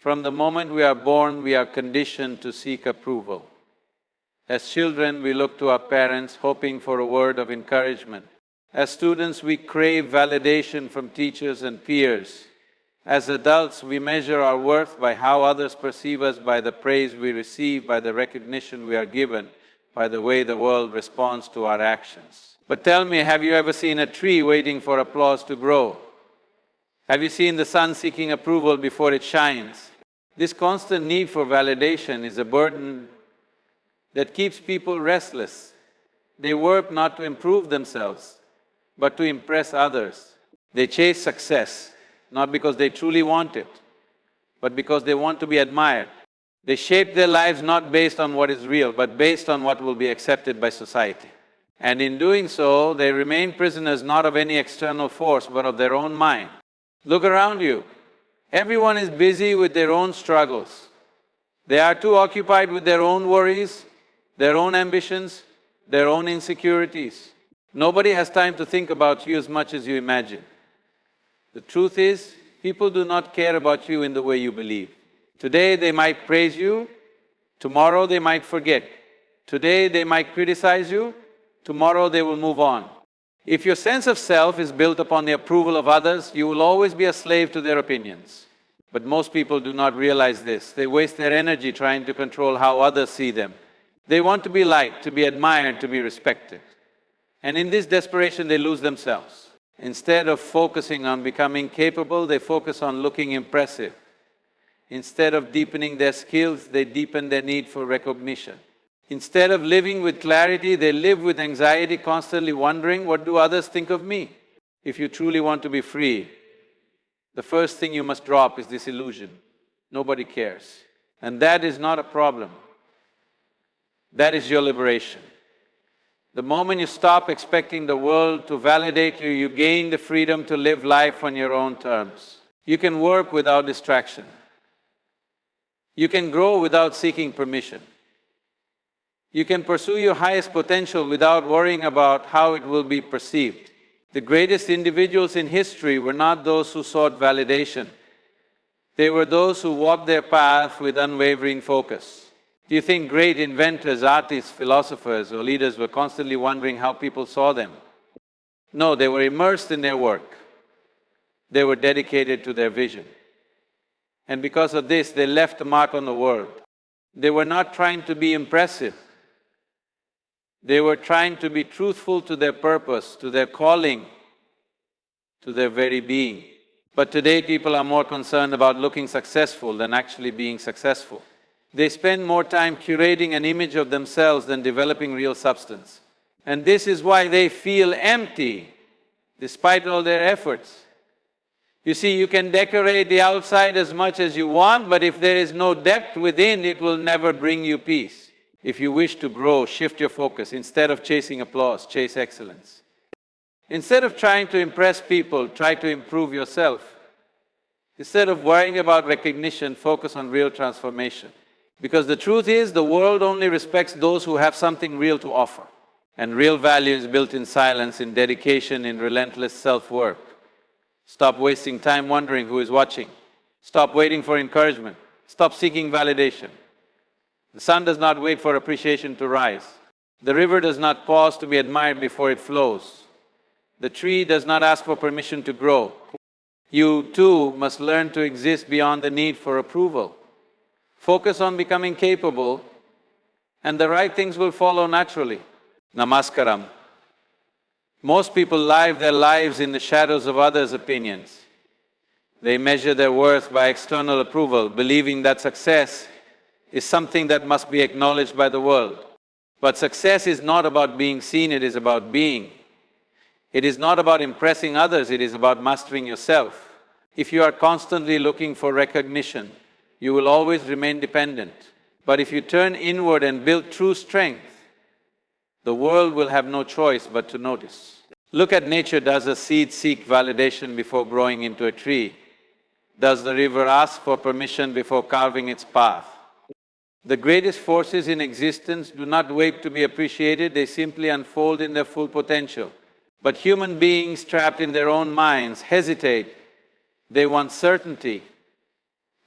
From the moment we are born, we are conditioned to seek approval. As children, we look to our parents hoping for a word of encouragement. As students, we crave validation from teachers and peers. As adults, we measure our worth by how others perceive us, by the praise we receive, by the recognition we are given, by the way the world responds to our actions. But tell me, have you ever seen a tree waiting for applause to grow? Have you seen the sun seeking approval before it shines? This constant need for validation is a burden that keeps people restless. They work not to improve themselves, but to impress others. They chase success, not because they truly want it, but because they want to be admired. They shape their lives not based on what is real, but based on what will be accepted by society. And in doing so, they remain prisoners not of any external force, but of their own mind. Look around you. Everyone is busy with their own struggles. They are too occupied with their own worries, their own ambitions, their own insecurities. Nobody has time to think about you as much as you imagine. The truth is, people do not care about you in the way you believe. Today they might praise you, tomorrow they might forget. Today they might criticize you, tomorrow they will move on. If your sense of self is built upon the approval of others, you will always be a slave to their opinions. But most people do not realize this. They waste their energy trying to control how others see them. They want to be liked, to be admired, to be respected. And in this desperation, they lose themselves. Instead of focusing on becoming capable, they focus on looking impressive. Instead of deepening their skills, they deepen their need for recognition. Instead of living with clarity, they live with anxiety, constantly wondering, what do others think of me? If you truly want to be free, the first thing you must drop is this illusion. Nobody cares. And that is not a problem. That is your liberation. The moment you stop expecting the world to validate you, you gain the freedom to live life on your own terms. You can work without distraction. You can grow without seeking permission. You can pursue your highest potential without worrying about how it will be perceived. The greatest individuals in history were not those who sought validation. They were those who walked their path with unwavering focus. Do you think great inventors, artists, philosophers or leaders were constantly wondering how people saw them? No, they were immersed in their work. They were dedicated to their vision. And because of this, they left a mark on the world. They were not trying to be impressive. They were trying to be truthful to their purpose, to their calling, to their very being. But today people are more concerned about looking successful than actually being successful. They spend more time curating an image of themselves than developing real substance. And this is why they feel empty, despite all their efforts. You see, you can decorate the outside as much as you want, but if there is no depth within, it will never bring you peace. If you wish to grow, shift your focus. Instead of chasing applause, chase excellence. Instead of trying to impress people, try to improve yourself. Instead of worrying about recognition, focus on real transformation. Because the truth is, the world only respects those who have something real to offer. And real value is built in silence, in dedication, in relentless self-work. Stop wasting time wondering who is watching. Stop waiting for encouragement. Stop seeking validation. The sun does not wait for appreciation to rise. The river does not pause to be admired before it flows. The tree does not ask for permission to grow. You too must learn to exist beyond the need for approval. Focus on becoming capable, and the right things will follow naturally. Namaskaram. Most people live their lives in the shadows of others' opinions. They measure their worth by external approval, believing that success is something that must be acknowledged by the world. But success is not about being seen, it is about being. It is not about impressing others, it is about mastering yourself. If you are constantly looking for recognition, you will always remain dependent. But if you turn inward and build true strength, the world will have no choice but to notice. Look at nature. Does a seed seek validation before growing into a tree? Does the river ask for permission before carving its path? The greatest forces in existence do not wait to be appreciated, they simply unfold in their full potential. But human beings trapped in their own minds hesitate. They want certainty.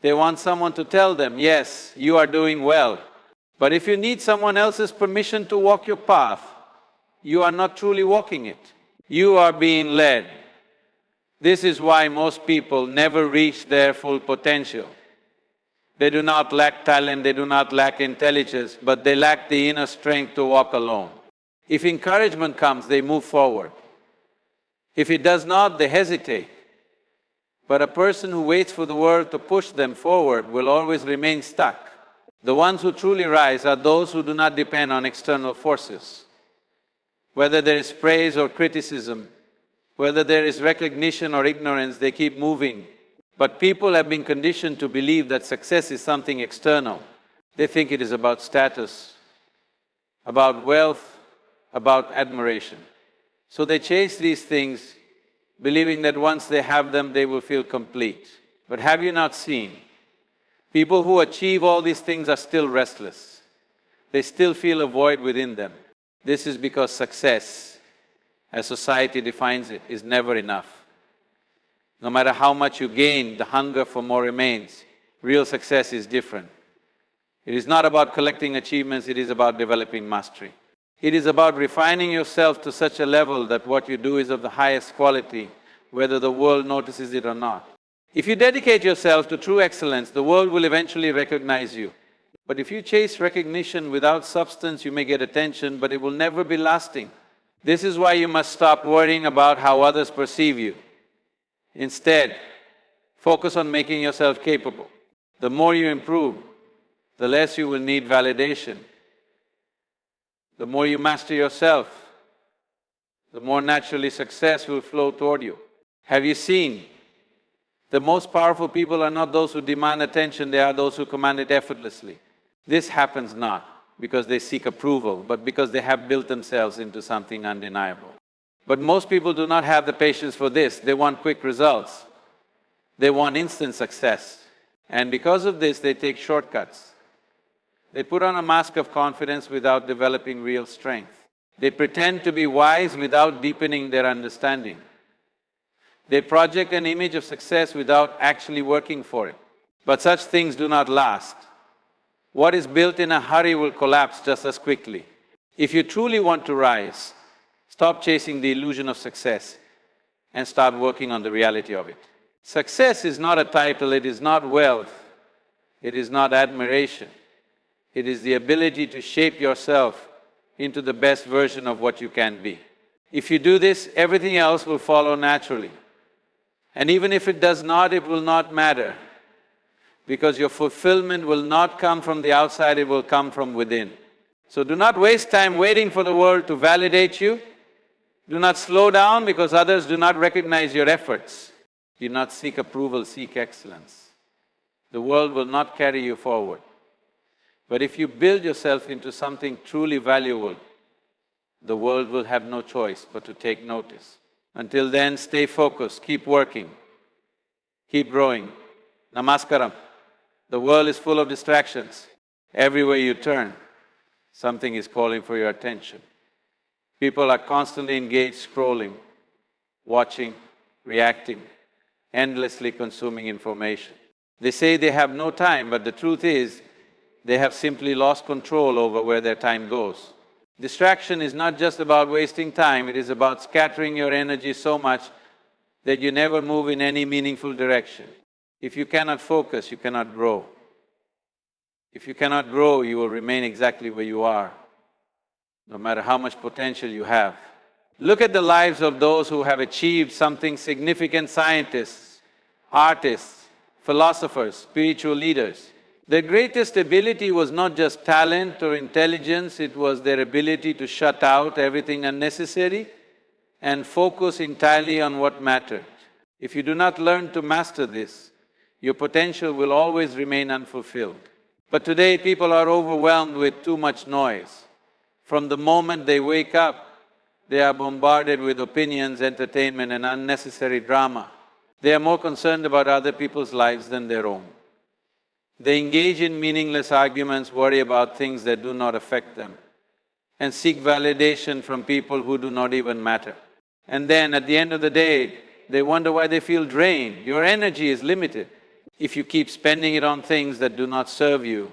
They want someone to tell them, yes, you are doing well. But if you need someone else's permission to walk your path, you are not truly walking it. You are being led. This is why most people never reach their full potential. They do not lack talent, they do not lack intelligence, but they lack the inner strength to walk alone. If encouragement comes, they move forward. If it does not, they hesitate. But a person who waits for the world to push them forward will always remain stuck. The ones who truly rise are those who do not depend on external forces. Whether there is praise or criticism, whether there is recognition or ignorance, they keep moving. But people have been conditioned to believe that success is something external. They think it is about status, about wealth, about admiration. So they chase these things, believing that once they have them, they will feel complete. But have you not seen? People who achieve all these things are still restless. They still feel a void within them. This is because success, as society defines it, is never enough. No matter how much you gain, the hunger for more remains. Real success is different. It is not about collecting achievements, it is about developing mastery. It is about refining yourself to such a level that what you do is of the highest quality, whether the world notices it or not. If you dedicate yourself to true excellence, the world will eventually recognize you. But if you chase recognition without substance, you may get attention, but it will never be lasting. This is why you must stop worrying about how others perceive you. Instead, focus on making yourself capable. The more you improve, the less you will need validation. The more you master yourself, the more naturally success will flow toward you. Have you seen? The most powerful people are not those who demand attention, they are those who command it effortlessly. This happens not because they seek approval, but because they have built themselves into something undeniable. But most people do not have the patience for this, they want quick results. They want instant success. And because of this, they take shortcuts. They put on a mask of confidence without developing real strength. They pretend to be wise without deepening their understanding. They project an image of success without actually working for it. But such things do not last. What is built in a hurry will collapse just as quickly. If you truly want to rise, stop chasing the illusion of success and start working on the reality of it. Success is not a title, it is not wealth, it is not admiration. It is the ability to shape yourself into the best version of what you can be. If you do this, everything else will follow naturally. And even if it does not, it will not matter, because your fulfillment will not come from the outside, it will come from within. So do not waste time waiting for the world to validate you. Do not slow down because others do not recognize your efforts. Do not seek approval, seek excellence. The world will not carry you forward. But if you build yourself into something truly valuable, the world will have no choice but to take notice. Until then, stay focused, keep working, keep growing. Namaskaram. The world is full of distractions. Everywhere you turn, something is calling for your attention. People are constantly engaged scrolling, watching, reacting, endlessly consuming information. They say they have no time, but the truth is, they have simply lost control over where their time goes. Distraction is not just about wasting time, it is about scattering your energy so much that you never move in any meaningful direction. If you cannot focus, you cannot grow. If you cannot grow, you will remain exactly where you are, no matter how much potential you have. Look at the lives of those who have achieved something significant: scientists, artists, philosophers, spiritual leaders. Their greatest ability was not just talent or intelligence, it was their ability to shut out everything unnecessary and focus entirely on what mattered. If you do not learn to master this, your potential will always remain unfulfilled. But today, people are overwhelmed with too much noise. From the moment they wake up, they are bombarded with opinions, entertainment and unnecessary drama. They are more concerned about other people's lives than their own. They engage in meaningless arguments, worry about things that do not affect them, and seek validation from people who do not even matter. And then at the end of the day, they wonder why they feel drained. Your energy is limited. If you keep spending it on things that do not serve you,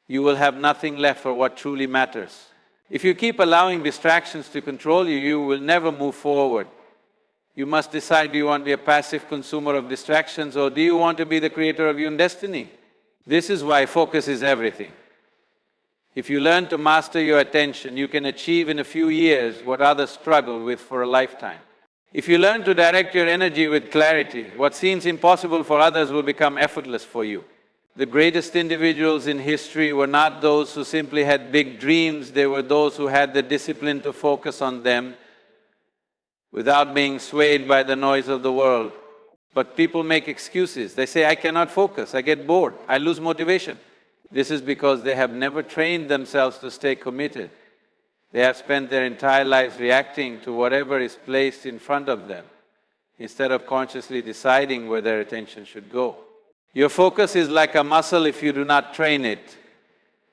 you will have nothing left for what truly matters. If you keep allowing distractions to control you, you will never move forward. You must decide, do you want to be a passive consumer of distractions or do you want to be the creator of your own destiny? This is why focus is everything. If you learn to master your attention, you can achieve in a few years what others struggle with for a lifetime. If you learn to direct your energy with clarity, what seems impossible for others will become effortless for you. The greatest individuals in history were not those who simply had big dreams, they were those who had the discipline to focus on them without being swayed by the noise of the world. But people make excuses. They say, I cannot focus, I get bored, I lose motivation. This is because they have never trained themselves to stay committed. They have spent their entire lives reacting to whatever is placed in front of them, instead of consciously deciding where their attention should go. Your focus is like a muscle. If you do not train it,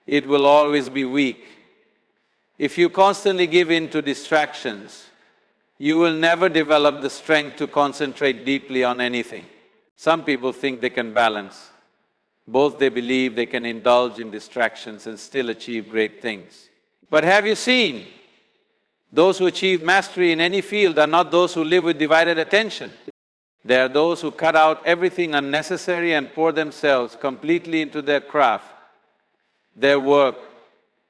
it will always be weak. If you constantly give in to distractions, you will never develop the strength to concentrate deeply on anything. Some people think they can balance. Both they believe they can indulge in distractions and still achieve great things. But have you seen, those who achieve mastery in any field are not those who live with divided attention. They are those who cut out everything unnecessary and pour themselves completely into their craft, their work,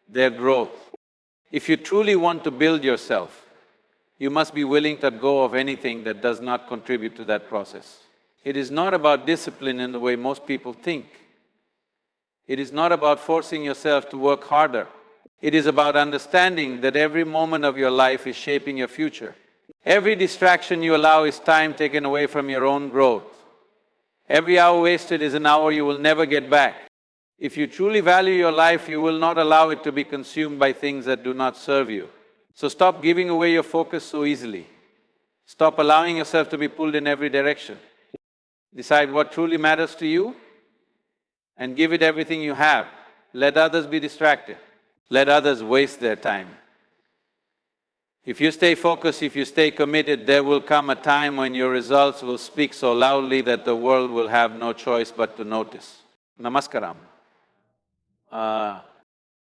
their growth. If you truly want to build yourself, you must be willing to let go of anything that does not contribute to that process. It is not about discipline in the way most people think. It is not about forcing yourself to work harder. It is about understanding that every moment of your life is shaping your future. Every distraction you allow is time taken away from your own growth. Every hour wasted is an hour you will never get back. If you truly value your life, you will not allow it to be consumed by things that do not serve you. So stop giving away your focus so easily. Stop allowing yourself to be pulled in every direction. Decide what truly matters to you and give it everything you have. Let others be distracted. Let others waste their time. If you stay focused, if you stay committed, there will come a time when your results will speak so loudly that the world will have no choice but to notice. Namaskaram.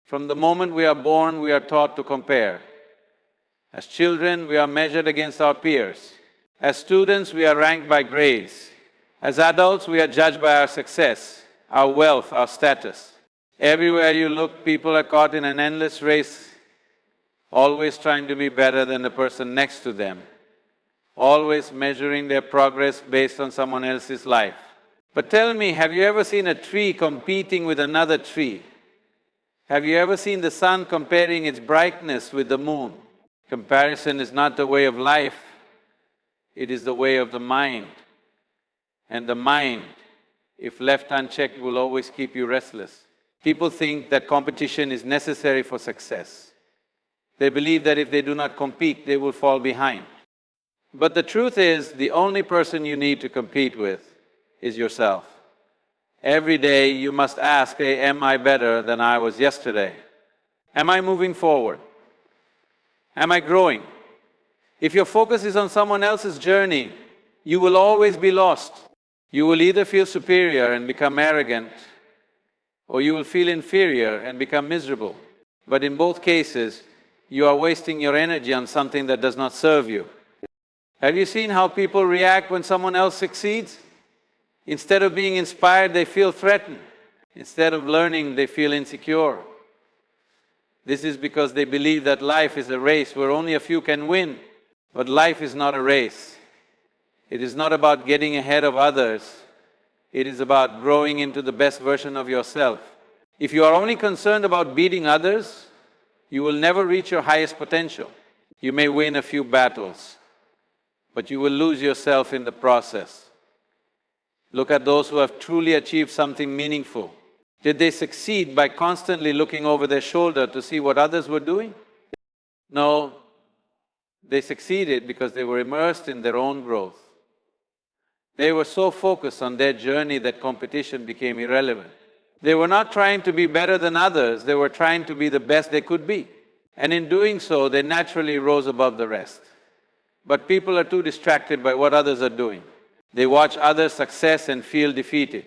From the moment we are born, we are taught to compare. As children, we are measured against our peers. As students, we are ranked by grades. As adults, we are judged by our success, our wealth, our status. Everywhere you look, people are caught in an endless race, always trying to be better than the person next to them, always measuring their progress based on someone else's life. But tell me, have you ever seen a tree competing with another tree? Have you ever seen the sun comparing its brightness with the moon? Comparison is not the way of life, it is the way of the mind. And the mind, if left unchecked, will always keep you restless. People think that competition is necessary for success. They believe that if they do not compete, they will fall behind. But the truth is, the only person you need to compete with is yourself. Every day you must ask, hey, am I better than I was yesterday? Am I moving forward? Am I growing? If your focus is on someone else's journey, you will always be lost. You will either feel superior and become arrogant, or you will feel inferior and become miserable. But in both cases, you are wasting your energy on something that does not serve you. Have you seen how people react when someone else succeeds? Instead of being inspired, they feel threatened. Instead of learning, they feel insecure. This is because they believe that life is a race where only a few can win. But life is not a race. It is not about getting ahead of others. It is about growing into the best version of yourself. If you are only concerned about beating others, you will never reach your highest potential. You may win a few battles, but you will lose yourself in the process. Look at those who have truly achieved something meaningful. Did they succeed by constantly looking over their shoulder to see what others were doing? No, they succeeded because they were immersed in their own growth. They were so focused on their journey that competition became irrelevant. They were not trying to be better than others, they were trying to be the best they could be. And in doing so, they naturally rose above the rest. But people are too distracted by what others are doing. They watch others' success and feel defeated.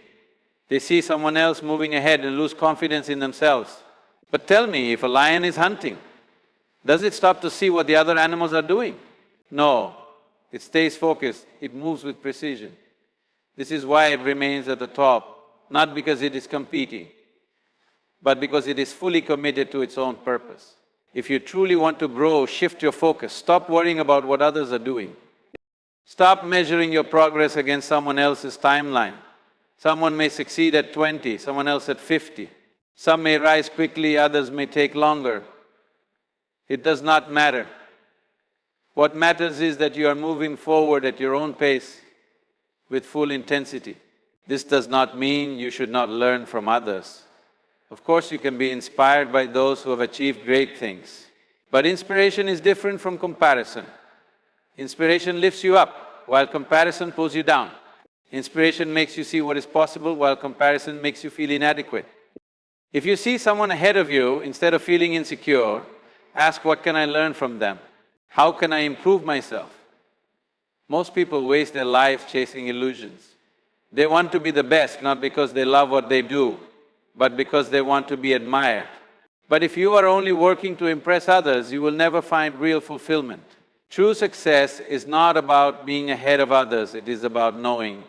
They see someone else moving ahead and lose confidence in themselves. But tell me, if a lion is hunting, does it stop to see what the other animals are doing? No, it stays focused, it moves with precision. This is why it remains at the top, not because it is competing, but because it is fully committed to its own purpose. If you truly want to grow, shift your focus, stop worrying about what others are doing. Stop measuring your progress against someone else's timeline. Someone may succeed at 20, someone else at 50. Some may rise quickly, others may take longer. It does not matter. What matters is that you are moving forward at your own pace with full intensity. This does not mean you should not learn from others. Of course, you can be inspired by those who have achieved great things. But inspiration is different from comparison. Inspiration lifts you up, while comparison pulls you down. Inspiration makes you see what is possible, while comparison makes you feel inadequate. If you see someone ahead of you, instead of feeling insecure, ask, what can I learn from them? How can I improve myself? Most people waste their lives chasing illusions. They want to be the best, not because they love what they do, but because they want to be admired. But if you are only working to impress others, you will never find real fulfillment. True success is not about being ahead of others, it is about knowing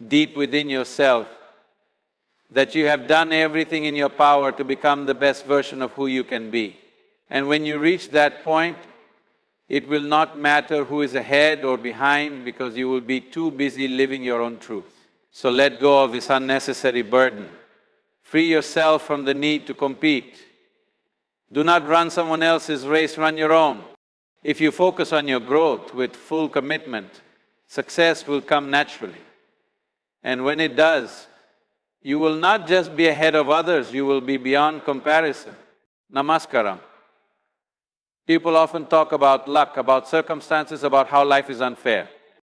deep within yourself that you have done everything in your power to become the best version of who you can be. And when you reach that point, it will not matter who is ahead or behind, because you will be too busy living your own truth. So let go of this unnecessary burden. Free yourself from the need to compete. Do not run someone else's race, run your own. If you focus on your growth with full commitment, success will come naturally. And when it does, you will not just be ahead of others, you will be beyond comparison. Namaskaram. People often talk about luck, about circumstances, about how life is unfair.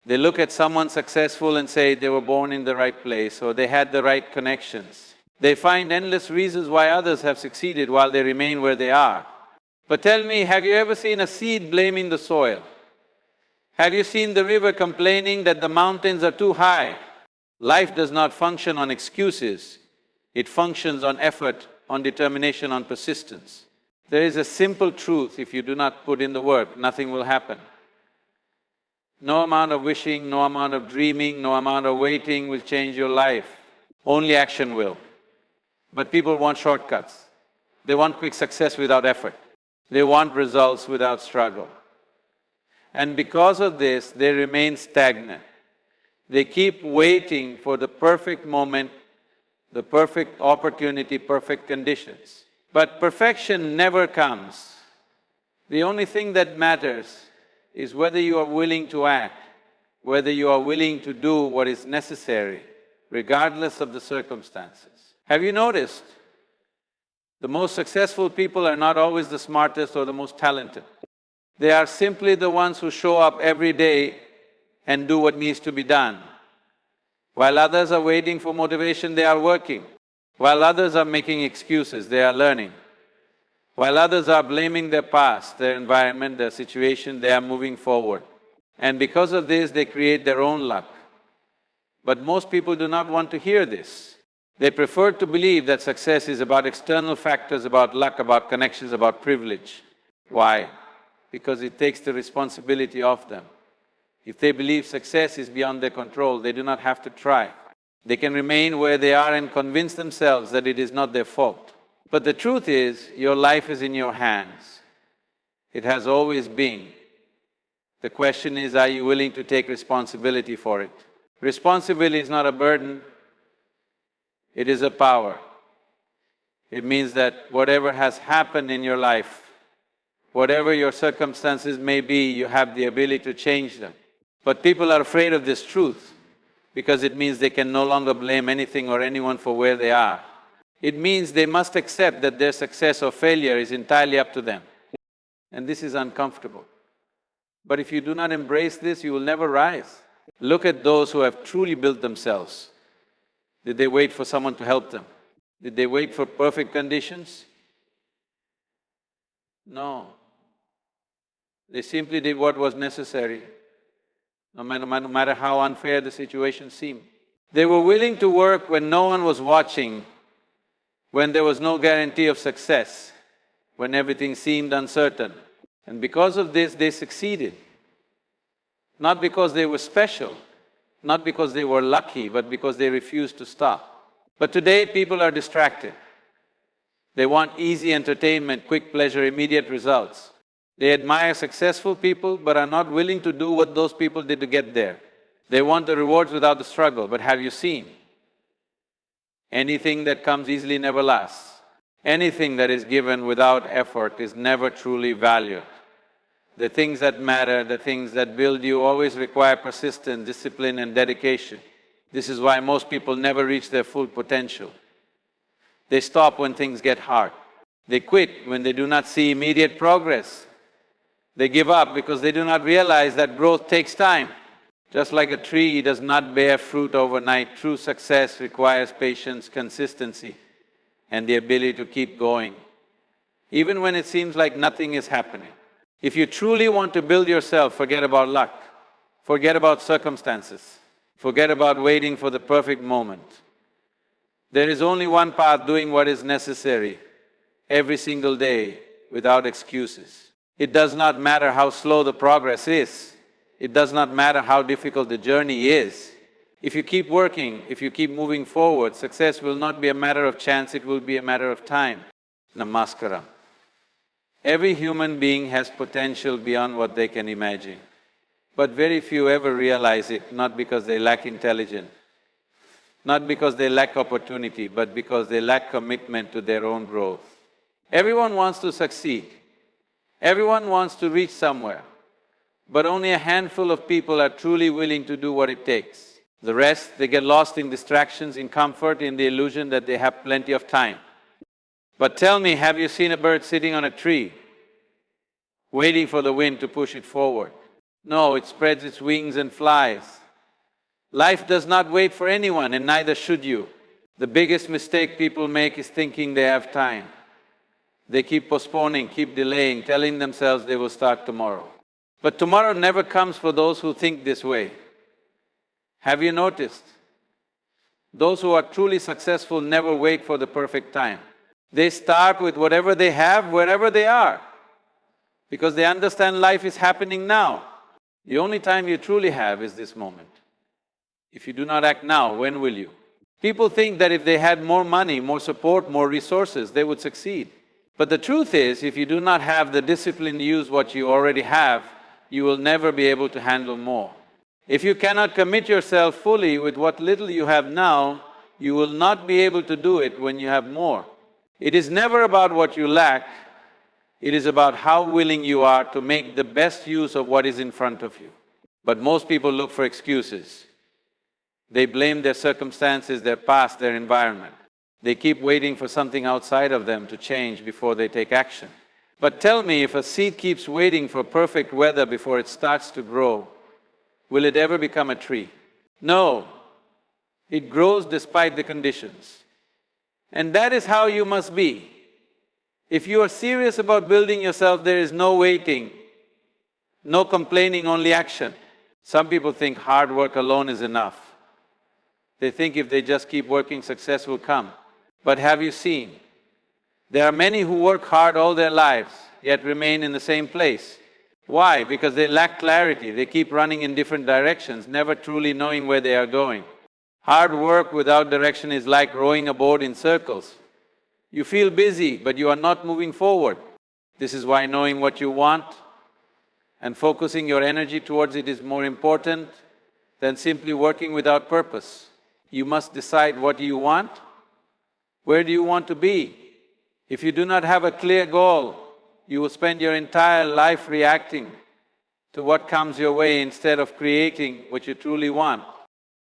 They look at someone successful and say they were born in the right place or they had the right connections. They find endless reasons why others have succeeded while they remain where they are. But tell me, have you ever seen a seed blaming the soil? Have you seen the river complaining that the mountains are too high? Life does not function on excuses, it functions on effort, on determination, on persistence. There is a simple truth: if you do not put in the work, nothing will happen. No amount of wishing, no amount of dreaming, no amount of waiting will change your life. Only action will. But people want shortcuts. They want quick success without effort. They want results without struggle. And because of this, they remain stagnant. They keep waiting for the perfect moment, the perfect opportunity, perfect conditions. But perfection never comes. The only thing that matters is whether you are willing to act, whether you are willing to do what is necessary, regardless of the circumstances. Have you noticed? The most successful people are not always the smartest or the most talented. They are simply the ones who show up every day and do what needs to be done. While others are waiting for motivation, they are working. While others are making excuses, they are learning. While others are blaming their past, their environment, their situation, they are moving forward. And because of this, they create their own luck. But most people do not want to hear this. They prefer to believe that success is about external factors, about luck, about connections, about privilege. Why? Because it takes the responsibility off them. If they believe success is beyond their control, they do not have to try. They can remain where they are and convince themselves that it is not their fault. But the truth is, your life is in your hands. It has always been. The question is, are you willing to take responsibility for it? Responsibility is not a burden, it is a power. It means that whatever has happened in your life, whatever your circumstances may be, you have the ability to change them. But people are afraid of this truth because it means they can no longer blame anything or anyone for where they are. It means they must accept that their success or failure is entirely up to them. And this is uncomfortable. But if you do not embrace this, you will never rise. Look at those who have truly built themselves. Did they wait for someone to help them? Did they wait for perfect conditions? No. They simply did what was necessary. no matter how unfair the situation seemed. They were willing to work when no one was watching, when there was no guarantee of success, when everything seemed uncertain. And because of this, they succeeded. Not because they were special, not because they were lucky, but because they refused to stop. But today, people are distracted. They want easy entertainment, quick pleasure, immediate results. They admire successful people but are not willing to do what those people did to get there. They want the rewards without the struggle, but have you seen? Anything that comes easily never lasts. Anything that is given without effort is never truly valued. The things that matter, the things that build you always require persistence, discipline and dedication. This is why most people never reach their full potential. They stop when things get hard. They quit when they do not see immediate progress. They give up because they do not realize that growth takes time. Just like a tree does not bear fruit overnight, true success requires patience, consistency, and the ability to keep going, even when it seems like nothing is happening. If you truly want to build yourself, forget about luck, forget about circumstances, forget about waiting for the perfect moment. There is only one path: doing what is necessary every single day without excuses. It does not matter how slow the progress is. It does not matter how difficult the journey is. If you keep working, if you keep moving forward, success will not be a matter of chance, it will be a matter of time. Namaskaram. Every human being has potential beyond what they can imagine. But very few ever realize it, not because they lack intelligence, not because they lack opportunity, but because they lack commitment to their own growth. Everyone wants to succeed. Everyone wants to reach somewhere. But only a handful of people are truly willing to do what it takes. The rest, they get lost in distractions, in comfort, in the illusion that they have plenty of time. But tell me, have you seen a bird sitting on a tree, waiting for the wind to push it forward? No, it spreads its wings and flies. Life does not wait for anyone, and neither should you. The biggest mistake people make is thinking they have time. They keep postponing, keep delaying, telling themselves they will start tomorrow. But tomorrow never comes for those who think this way. Have you noticed? Those who are truly successful never wait for the perfect time. They start with whatever they have, wherever they are, because they understand life is happening now. The only time you truly have is this moment. If you do not act now, when will you? People think that if they had more money, more support, more resources, they would succeed. But the truth is, if you do not have the discipline to use what you already have, you will never be able to handle more. If you cannot commit yourself fully with what little you have now, you will not be able to do it when you have more. It is never about what you lack, it is about how willing you are to make the best use of what is in front of you. But most people look for excuses. They blame their circumstances, their past, their environment. They keep waiting for something outside of them to change before they take action. But tell me, if a seed keeps waiting for perfect weather before it starts to grow, will it ever become a tree? No, it grows despite the conditions. And that is how you must be. If you are serious about building yourself, there is no waiting, no complaining, only action. Some people think hard work alone is enough. They think if they just keep working, success will come. But have you seen? There are many who work hard all their lives, yet remain in the same place. Why? Because they lack clarity. They keep running in different directions, never truly knowing where they are going. Hard work without direction is like rowing a boat in circles. You feel busy, but you are not moving forward. This is why knowing what you want and focusing your energy towards it is more important than simply working without purpose. You must decide what you want, where do you want to be. If you do not have a clear goal, you will spend your entire life reacting to what comes your way instead of creating what you truly want.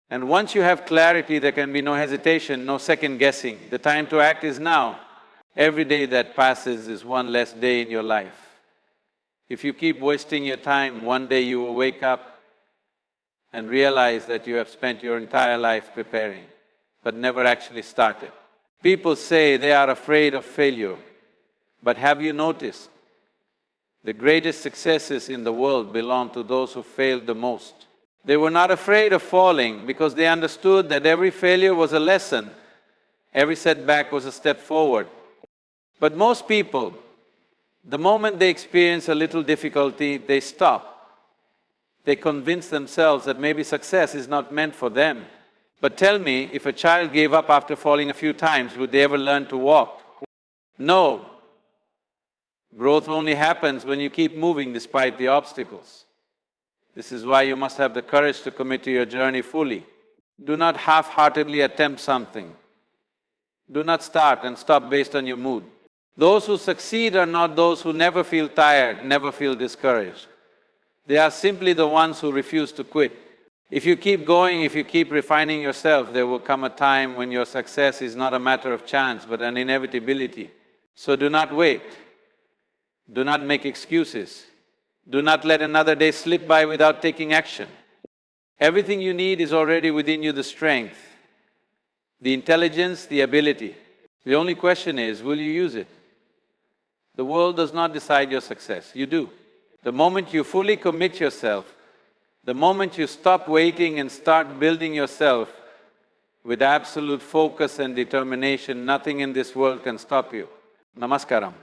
And once you have clarity, there can be no hesitation, no second guessing. The time to act is now. Every day that passes is one less day in your life. If you keep wasting your time, one day you will wake up and realize that you have spent your entire life preparing, but never actually started. People say they are afraid of failure, but have you noticed? The greatest successes in the world belong to those who failed the most. They were not afraid of falling because they understood that every failure was a lesson, every setback was a step forward. But most people, the moment they experience a little difficulty, they stop. They convince themselves that maybe success is not meant for them. But tell me, if a child gave up after falling a few times, would they ever learn to walk? No. Growth only happens when you keep moving despite the obstacles. This is why you must have the courage to commit to your journey fully. Do not half-heartedly attempt something. Do not start and stop based on your mood. Those who succeed are not those who never feel tired, never feel discouraged. They are simply the ones who refuse to quit. If you keep going, if you keep refining yourself, there will come a time when your success is not a matter of chance but an inevitability. So do not wait. Do not make excuses. Do not let another day slip by without taking action. Everything you need is already within you, the strength, the intelligence, the ability. The only question is, will you use it? The world does not decide your success, you do. The moment you fully commit yourself, the moment you stop waiting and start building yourself with absolute focus and determination, nothing in this world can stop you. Namaskaram.